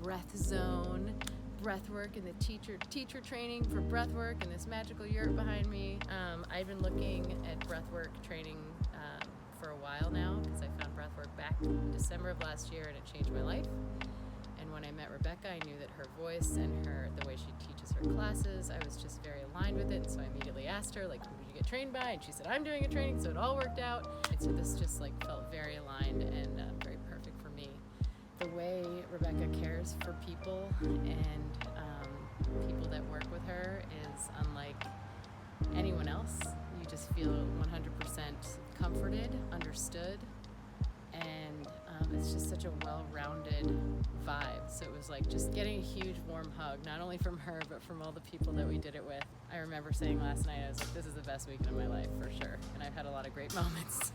breath zone, breathwork and the teacher training for breathwork and this magical yurt behind me. I've been looking at breathwork training for a while now because I found breathwork back in December of last year and it changed my life. And when I met Rebecca, I knew that her voice and the way she teaches her classes, I was just very aligned with it. And so I immediately asked her, like, who did you get trained by? And she said, I'm doing a training, so it all worked out. And so this just felt very aligned and very perfect for me. The way Rebecca cares for people and people that work with her is unlike anyone else. You just feel 100% comforted, understood, and it's just such a well-rounded vibe. So it was like just getting a huge warm hug, not only from her, but from all the people that we did it with. I remember saying last night, I was like, this is the best weekend of my life for sure. And I've had a lot of great moments.